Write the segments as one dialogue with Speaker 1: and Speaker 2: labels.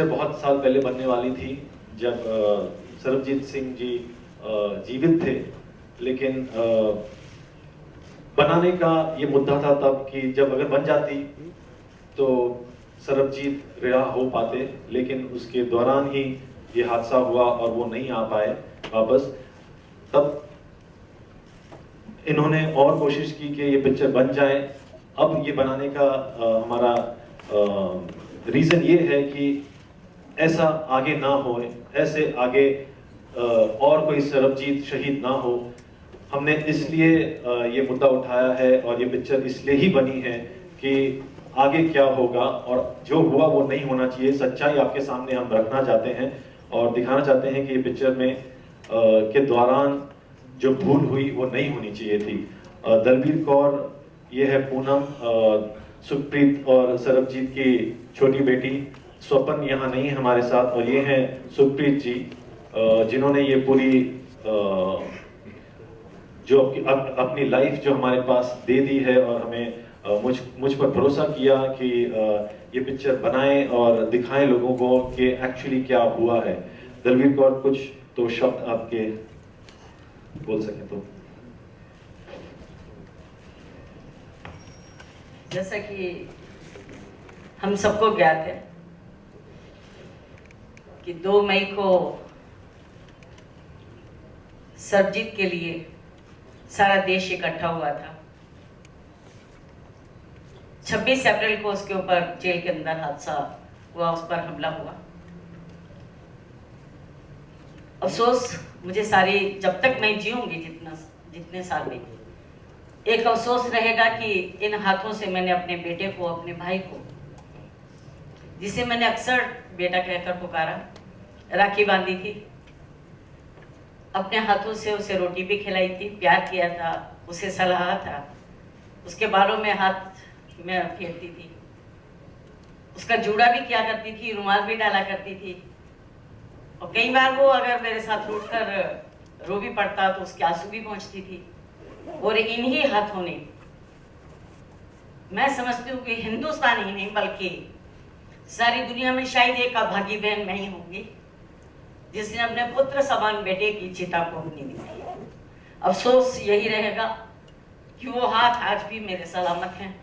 Speaker 1: Picture बहुत साल पहले बनने वाली थी जब सरबजीत सिंह जी जीवित थे, लेकिन बनाने का ये मुद्दा था तब कि जब अगर बन जाती तो सरबजीत रिहा हो पाते, लेकिन उसके दौरान ही ये हादसा हुआ और वो नहीं आ पाए वापस। तब इन्होंने और कोशिश की कि ये पिक्चर बन जाए। अब ये बनाने का हमारा रीज़न ये है कि ऐसा आगे ना हो, ऐसे आगे और कोई सरबजीत शहीद ना हो। हमने इसलिए ये मुद्दा उठाया है और ये पिक्चर इसलिए ही बनी है कि आगे क्या होगा और जो हुआ वो नहीं होना चाहिए। सच्चाई आपके सामने हम रखना चाहते हैं और दिखाना चाहते हैं कि ये पिक्चर में के दौरान जो भूल हुई वो नहीं होनी चाहिए थी। दलबीर कौर, ये है पूनम, सुखप्रीत और सरबजीत की छोटी बेटी। स्वपन यहाँ नहीं है हमारे साथ, और ये हैं सुखप्रीत जी, जिन्होंने ये पूरी जो अपनी लाइफ जो हमारे पास दे दी है और हमें मुझ पर भरोसा किया कि ये पिक्चर बनाएं और दिखाएं लोगों को कि एक्चुअली क्या हुआ है। दलबीर कौर, कुछ तो शब्द आपके बोल सकें तो।
Speaker 2: जैसा कि हम सबको ज्ञात है कि 2 मई को सरबजीत के लिए सारा देश इकट्ठा हुआ था। 26 अप्रैल को उसके ऊपर जेल के अंदर हादसा हुआ, उस पर हमला हुआ। अफसोस मुझे सारी, जब तक मैं जीऊंगी जितने साल में, एक अफसोस रहेगा कि इन हाथों से मैंने अपने बेटे को, अपने भाई को, जिसे मैंने अक्सर बेटा कहकर पुकारा, राखी बांधी थी, अपने हाथों से उसे रोटी भी खिलाई थी, प्यार किया था, उसे सलाहा था, उसके बालों में हाथ में फेरती थी, उसका जूड़ा भी किया करती थी, रुमाल भी डाला करती थी। और कई बार वो अगर मेरे साथ रूठकर रो भी पड़ता तो उसके आंसू भी पहुंचती थी। और इन्हीं हाथों ने, मैं समझती हूँ कि हिंदुस्तान ही नहीं बल्कि सारी दुनिया में शायद एक अभागी बहन मैं ही होंगी जिसने अपने पुत्र समान बेटे की चिता को अग्नि दी। अफसोस यही रहेगा कि वो हाथ आज भी मेरे सलामत हैं।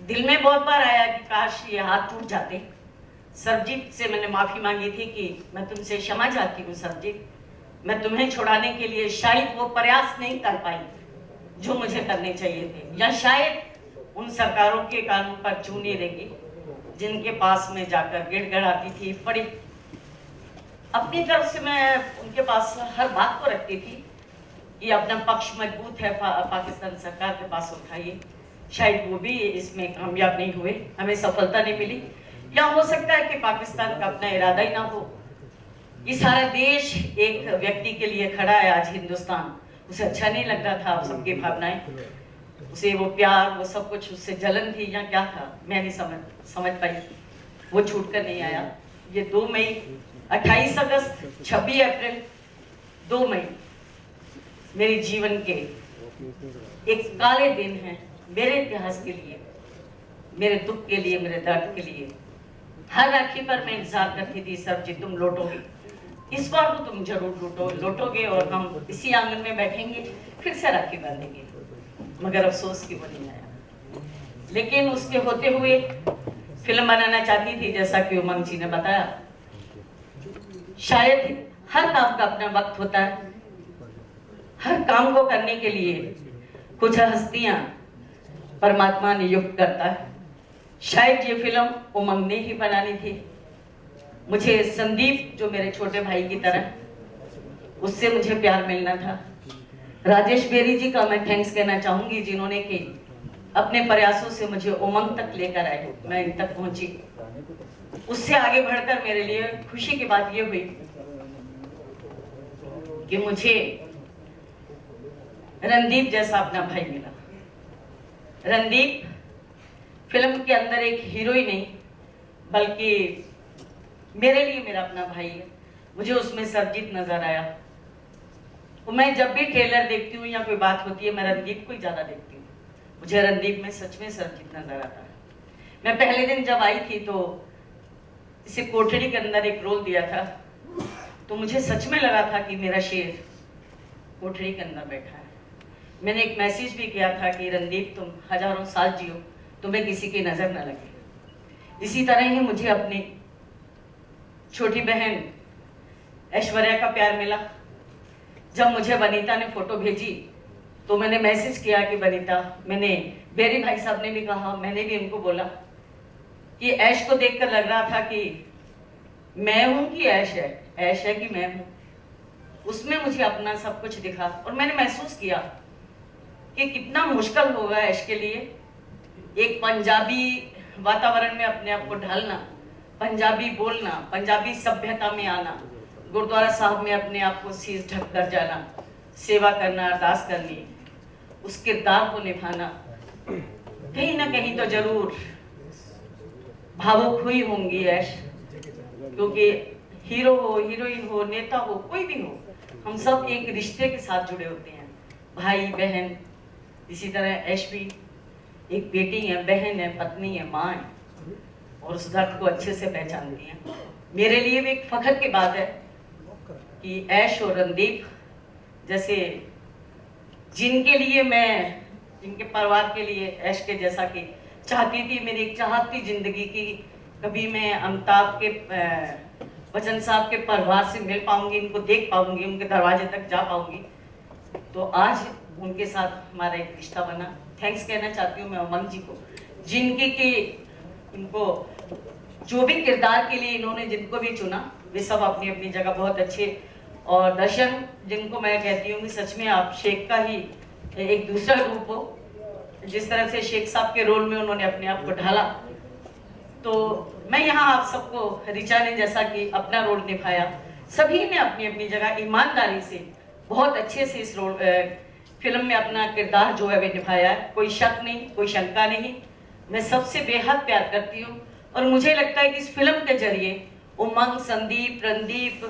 Speaker 2: दिल में बहुत बार आया कि काश ये हाथ टूट जाते। सरबजीत से मैंने माफी मांगी थी कि मैं तुमसे क्षमा चाहती हूँ सरबजीत, मैं तुम्हें छुड़ाने के लिए शायद वो प्रयास नहीं कर पाई जो मुझे करने चाहिए थे, या शायद उन सरकारों के कानून पर छू नहीं देंगी जिनके पास में जाकर गिड़गिड़ाती थी। बड़ी अपनी तरफ से मैं उनके पास हर बात को रखती थी कि अपना पक्ष मजबूत है, पाकिस्तान सरकार के पास उठाइए। शायद वो भी इसमें कामयाब नहीं हुए, हमें सफलता नहीं मिली, या हो सकता है कि पाकिस्तान का अपना इरादा ही ना हो। ये सारा देश एक व्यक्ति के लिए खड़ा है आज, हिंदुस्तान। उसे अच्छा नहीं लग रहा था, आप सबकी भावनाएं, उसे वो प्यार, वो सब कुछ, उससे जलन थी या क्या था, मैं नहीं समझ पाई। वो छूट कर नहीं आया। ये 2 मई, 28 अगस्त, 26 अप्रैल, 2 मई मेरे जीवन के एक काले दिन हैं, मेरे इतिहास के लिए, मेरे दुख के लिए, मेरे दर्द के लिए। हर राखी पर मैं इंतजार करती थी, सरबजीत तुम लौटोगे, इस बार तो तुम जरूर लौटोगे और हम इसी आंगन में बैठेंगे, फिर से राखी बांधेंगे। मगर अफसोस कि वो नहीं आया। लेकिन उसके होते हुए फिल्म बनाना चाहती थी, जैसा कि उमंग जी ने बताया। शायद हर काम का अपना वक्त होता है, हर काम को करने के लिए कुछ हस्तियां परमात्मा नियुक्त करता है। शायद ये फिल्म उमंग ने ही बनानी थी। मुझे संदीप, जो मेरे छोटे भाई की तरह, उससे मुझे प्यार मिलना था। राजेश बेरी जी का मैं थैंक्स कहना चाहूंगी, जिन्होंने कि अपने प्रयासों से मुझे उमंग तक लेकर आए, मैं इन तक पहुंची। उससे आगे बढ़कर मेरे लिए खुशी की बात यह हुई कि मुझे रणदीप जैसा अपना भाई मिला। रणदीप फिल्म के अंदर एक हीरो ही नहीं बल्कि मेरे लिए मेरा अपना भाई है। मुझे उसमें सरबजीत नजर आया। तो मैं जब भी ट्रेलर देखती हूँ या कोई बात होती है, मैं रणदीप को ही ज्यादा देखती हूँ। मुझे रणदीप में सच में सरबजीत नजर आता है। मैं पहले दिन जब आई थी तो इसे कोठरी के अंदर एक रोल दिया था, तो मुझे सच में लगा था कि मेरा शेर कोठरी के अंदर बैठा है। मैंने एक मैसेज भी किया था कि रणदीप तुम हजारों साल जियो, तुम्हें किसी की नजर न लगे। इसी तरह ही मुझे अपनी छोटी बहन ऐश्वर्या का प्यार मिला। जब मुझे वनीता ने फोटो भेजी तो मैंने मैसेज किया कि वनीता, मैंने बेरी भाई साहब ने भी कहा, मैंने भी उनको बोला कि ऐश को देखकर लग रहा था कि मैं हूं कि ऐश है कि मैं हूं। उसमें मुझे अपना सब कुछ दिखा और मैंने महसूस किया कि कितना मुश्किल होगा ऐश के लिए एक पंजाबी वातावरण में अपने आप को ढालना, पंजाबी बोलना, पंजाबी सभ्यता में आना, गुरुद्वारा साहब में अपने आप को शीश ढक कर जाना, सेवा करना, अरदास करनी, उस किरदार को निभाना। कहीं ना कहीं तो जरूर भावुक हुई होंगी ऐश, क्योंकि हीरो हो, हीरोइन हो, नेता हो, कोई भी हो, हम सब एक रिश्ते के साथ जुड़े होते हैं, भाई बहन। इसी तरह ऐश भी एक बेटी है, बहन है, पत्नी है, माँ है, और उस दर्द को अच्छे से पहचानती है। मेरे लिए भी एक फख्र की बात है कि ऐश और रणदीप जैसे, जिनके लिए मैं, जिनके परिवार के लिए ऐश के जैसा कि चाहती थी, मेरी एक चाहत थी जिंदगी की, कभी मैं अमिताभ के बच्चन साहब के परिवार से मिल पाऊंगी, इनको देख पाऊंगी, उनके दरवाजे तक जा पाऊंगी, तो आज उनके साथ हमारा एक रिश्ता बना। थैंक्स कहना चाहती हूँ मैं उमंग जी को, जिनके कि इनको जो भी किरदार के लिए इन्होंने जिनको भी चुना, वे सब अपनी अपनी जगह बहुत अच्छे। और दर्शन, जिनको मैं कहती हूँ कि सच में आप शेख का ही एक दूसरा रूप हो, जिस तरह से शेख साहब के रोल में उन्होंने अपने आप को ढाला, तो मैं यहाँ आप सबको, रिचा ने जैसा कि अपना रोल निभाया, सभी ने अपनी अपनी जगह ईमानदारी से बहुत अच्छे से इस रोल फिल्म में अपना किरदार जो है वे निभाया है। कोई शक नहीं, कोई शंका नहीं, मैं सबसे बेहद प्यार करती हूँ। और मुझे लगता है कि इस फिल्म के जरिए उमंग, संदीप, रणदीप,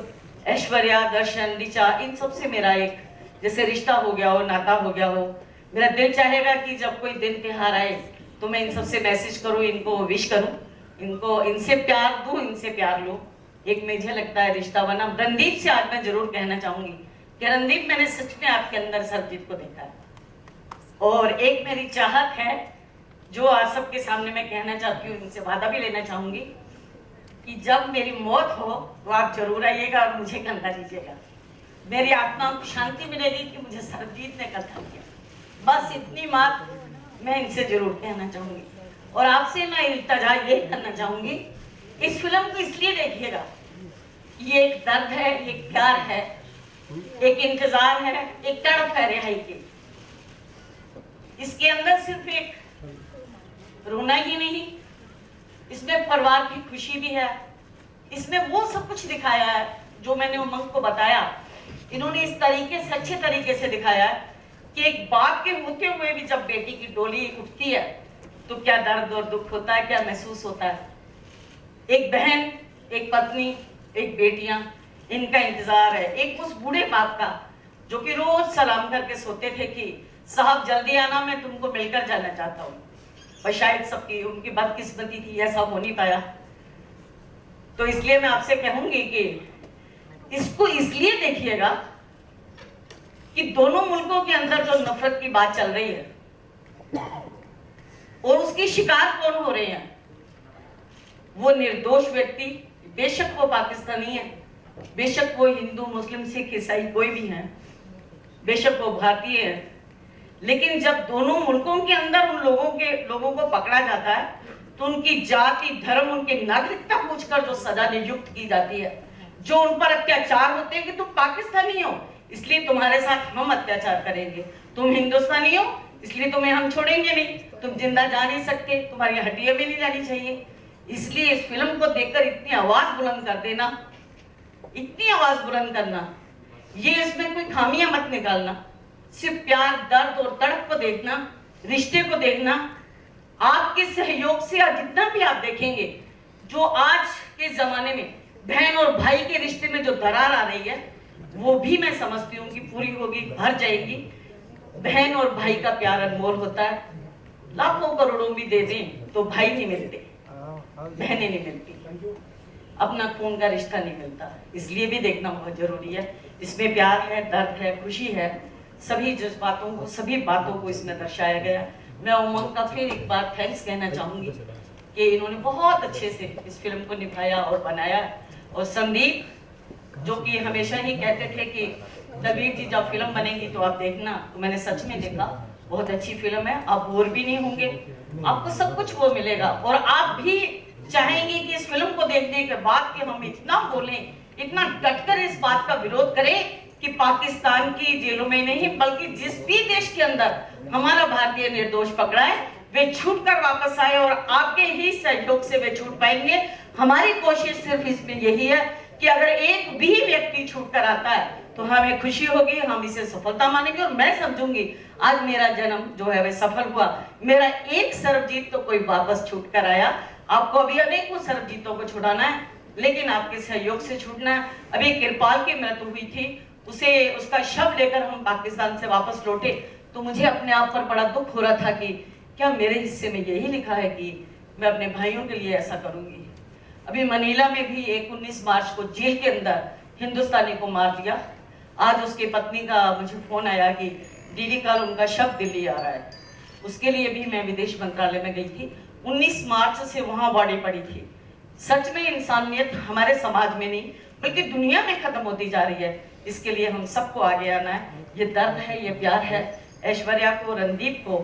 Speaker 2: ऐश्वर्या, दर्शन, रिचा, इन सब से मेरा एक जैसे रिश्ता हो गया हो, नाता हो गया हो। मेरा दिल चाहेगा कि जब कोई दिन त्योहार आए तो मैं इन सबसे मैसेज करूँ, इनको विश करूँ, इनको इनसे प्यार दूँ, इनसे प्यार लो। एक मुझे लगता है रिश्ता बना। रणदीप से आज मैं जरूर कहना चाहूंगी कि रणदीप, मैंने सच में आपके अंदर सरजीत को देखा है, और एक मेरी चाहत है जो आज सबके सामने मैं कहना चाहती हूँ, इनसे वादा भी लेना चाहूंगी कि जब मेरी मौत हो तो आप जरूर आइएगा और मुझे कंधा दीजिएगा। मेरी आत्मा को शांति मिलेगी कि मुझे सरजीत ने कंधा दिया। बस इतनी बात मैं इनसे जरूर कहना चाहूंगी। और आपसे मैं इल्तिजा ये करना चाहूंगी, इस फिल्म को इसलिए देखिएगा, ये एक दर्द है, एक प्यार है, एक इंतजार है, एक तड़प है रिहाई की। इसके अंदर सिर्फ एक रोना ही नहीं, इसमें परिवार की खुशी भी है, इसमें वो सब कुछ दिखाया है जो मैंने उमंग को बताया। इन्होंने इस तरीके से, अच्छे तरीके से दिखाया है कि एक बाप के होते हुए भी जब बेटी की डोली उठती है तो क्या दर्द और दुख होता है, क्या महसूस होता है। एक बहन, एक पत्नी, एक बेटियां, इनका इंतजार है। एक उस बूढ़े बाप का जो कि रोज सलाम करके सोते थे कि साहब जल्दी आना, मैं तुमको मिलकर जाना चाहता हूँ, और शायद सबकी उनकी बदकिस्मती थी, ऐसा हो नहीं पाया। तो इसलिए मैं आपसे कहूंगी कि इसको इसलिए देखिएगा कि दोनों मुल्कों के अंदर जो नफरत की बात चल रही है और उसकी शिकार कौन हो रहे हैं, वो निर्दोष व्यक्ति, बेशक वो पाकिस्तानी है, बेशक वो हिंदू, मुस्लिम, सिख, ईसाई कोई भी है, बेशक वो भारतीय है, लेकिन जब दोनों मुल्कों के अंदर उन लोगों को पकड़ा जाता है तो उनकी जाति, धर्म, उनकी नागरिकता पूछकर जो सजा नियुक्त की जाती है, जो उन पर अत्याचार होते हैं कि तुम पाकिस्तानी हो इसलिए तुम्हारे साथ हम अत्याचार करेंगे, तुम हिंदुस्तानी हो इसलिए तुम्हें हम छोड़ेंगे नहीं, तुम जिंदा जा नहीं सकते, तुम्हारी हड्डियां भी नहीं जानी चाहिए। इसलिए इस फिल्म को देखकर इतनी आवाज बुलंद कर देना, इतनी आवाज बुलंद करना, ये इसमें कोई खामियां मत निकालना, सिर्फ प्यार, दर्द और तड़प को देखना, रिश्ते को देखना। आपके सहयोग से जितना भी आप देखेंगे, जो आज के जमाने में बहन और भाई के रिश्ते में जो दरार आ रही है, वो भी मैं समझती हूँ कि पूरी होगी, भर जाएगी। बहन और भाई का प्यार अनमोल होता है, लाखों करोड़ों भी दे दें तो भाई नहीं मिलते, बहनें नहीं मिलती। अपना खून का रिश्ता नहीं मिलता, इसलिए भी देखना बहुत जरूरी है। इसमें प्यार है, दर्द है, खुशी है, सभी जज्बातों को, सभी बातों को इसमें दर्शाया गया। मैं उमंग का फिर एक बार थैंक्स कहना चाहूंगी कि इन्होंने बहुत अच्छे से इस फिल्म को निभाया और बनाया। और संदीप जो कि हमेशा ही कहते थे कि दलवीर जी जब फिल्म बनेगी तो आप देखना, तो मैंने सच में देखा, बहुत अच्छी फिल्म है, आप बोर भी नहीं होंगे, आपको सब कुछ वो मिलेगा। और आप भी चाहेंगे कि इस फिल्म को देखने के बाद कि हम इतना बोलें, इतना डटकर इस बात का विरोध करें कि पाकिस्तान की जेलों में नहीं बल्कि जिस भी देश के अंदर हमारा भारतीय निर्दोष पकड़ा है वे छूट कर वापस आए, और आपके ही सहयोग से वे छूट पाएंगे। हमारी कोशिश सिर्फ इसमें यही है कि अगर एक भी व्यक्ति छूट कर आता है तो हमें खुशी होगी, हम इसे सफलता मानेंगे। और मैं समझूंगी आज मेरा जन्म जो है वह सफल हुआ। मेरा एक सरबजीत तो कोई वापस छूट कर आया, आपको अभी अनेकों सरबजीतों को छुड़ाना है, लेकिन आपके सहयोग से छूटना है। अभी कृपाल की मृत्यु हुई थी, उसे उसका शव लेकर हम पाकिस्तान से वापस लौटे तो मुझे अपने आप पर बड़ा दुख हो रहा था कि क्या मेरे हिस्से में यही लिखा है कि मैं अपने भाइयों के लिए ऐसा करूंगी। अभी मनीला में भी एक 19 मार्च को जेल के अंदर हिंदुस्तानी को मार दिया। आज उसकी पत्नी का मुझे फोन आया कि दीदी कल उनका शव दिल्ली आ रहा है, उसके लिए भी मैं विदेश मंत्रालय में गई थी। 19 मार्च से वहां बॉडी पड़ी थी। सच में इंसानियत हमारे समाज में नहीं बल्कि दुनिया में खत्म होती जा रही है, इसके लिए हम सबको आगे आना है। ये दर्द है, ये प्यार है। ऐश्वर्या को, रणदीप को,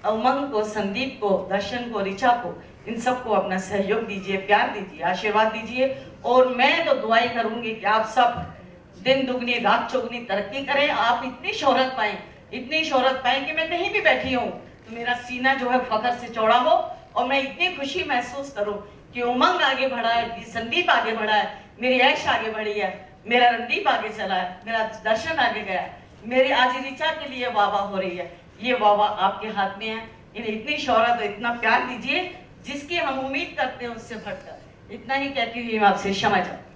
Speaker 2: उमंग को, संदीप को, दर्शन को, ऋचा को, इन सबको अपना सहयोग दीजिए, प्यार दीजिए, आशीर्वाद दीजिए। और मैं तो दुआई करूंगी कि आप सब दिन दुगनी रात चौगुनी तरक्की करें, आप इतनी शोहरत पाएं, इतनी शोहरत पाएं कि मैं कहीं भी बैठी हूँ तो मेरा सीना जो है फख्र से चौड़ा हो और मैं इतनी खुशी महसूस करूं कि उमंग आगे बढ़ा है, संदीप आगे बढ़ा है, मेरी ऐश आगे बढ़ी है, मेरा रणदीप आगे चला है, मेरा दर्शन आगे गया है, मेरी आज ऋचा के लिए वाह वाह हो रही है। ये वाह वाह आपके हाथ में है। इन्हें इतनी शोहरत और इतना प्यार दीजिए जिसकी हम उम्मीद करते हैं उससे बढ़कर। इतना ही कहती हुई मैं आपसे क्षमा चाहती हूं।